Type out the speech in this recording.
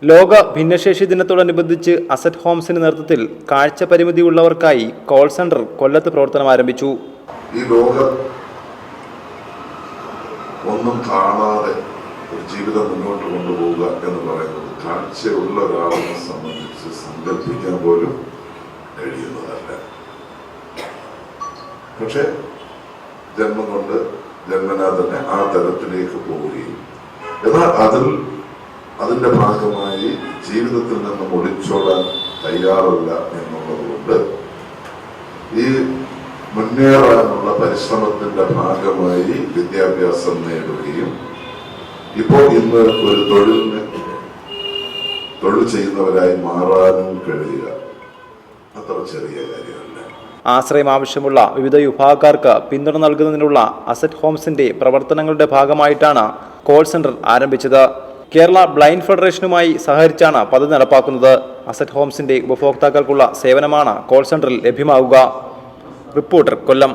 ലോക ഭിന്നശേഷി ദിനത്തോടനുബന്ധിച്ച് അസറ്റ് ഹോംസിന്റെ നേതൃത്വത്തിൽ കാഴ്ച പരിമിതിയുള്ളവർക്കായി കോൾ സെന്റർ കൊല്ലത്ത് പ്രവർത്തനം ആരംഭിച്ചു. ഈ ലോകം ഒന്നും കാണാതെ ഒരു ജീവിതം മുന്നോട്ട് കൊണ്ടുപോവുക എന്ന് പറയുന്നത് കാഴ്ചയുള്ള ഒരാളിനെ സംബന്ധിച്ച് സങ്കല്പിക്കാൻ പോലും കഴിയുന്നതല്ല. പക്ഷെ ജന്മം കൊണ്ട് ജന്മനാ തന്നെ ആ തലത്തിലേക്ക് പോവുകയും എന്നാൽ അതിന്റെ ഭാഗമായി ജീവിതത്തിൽ നിന്നും ഒളിച്ചോടാൻ തയ്യാറല്ല എന്നുള്ളത് കൊണ്ട് ഈ മുന്നേറാനുള്ള പരിശ്രമത്തിന്റെ ഭാഗമായി വിദ്യാഭ്യാസം നേടുകയും ഇപ്പോൾ ഇന്ന് ഒരു തൊഴിൽ ചെയ്യുന്നവരായി മാറാനും കഴിയുക അത്ര ചെറിയ കാര്യമല്ല. ആശ്രയം ആവശ്യമുള്ള വിവിധ വിഭാഗക്കാർക്ക് പിന്തുണ നൽകുന്നതിനുള്ള അസറ്റ് ഹോംസിന്റെ പ്രവർത്തനങ്ങളുടെ ഭാഗമായിട്ടാണ് കോൾ സെന്റർ ആരംഭിച്ചത്. കേരള ബ്ലൈൻഡ് ഫെഡറേഷനുമായി സഹകരിച്ചാണ് പദ്ധതി നടപ്പാക്കുന്നത്. അസറ്റ് ഹോംസിന്റെ ഉപഭോക്താക്കൾക്കുള്ള സേവനമാണ് കോൾ സെന്ററിൽ ലഭ്യമാവുക. റിപ്പോർട്ടർ, കൊല്ലം.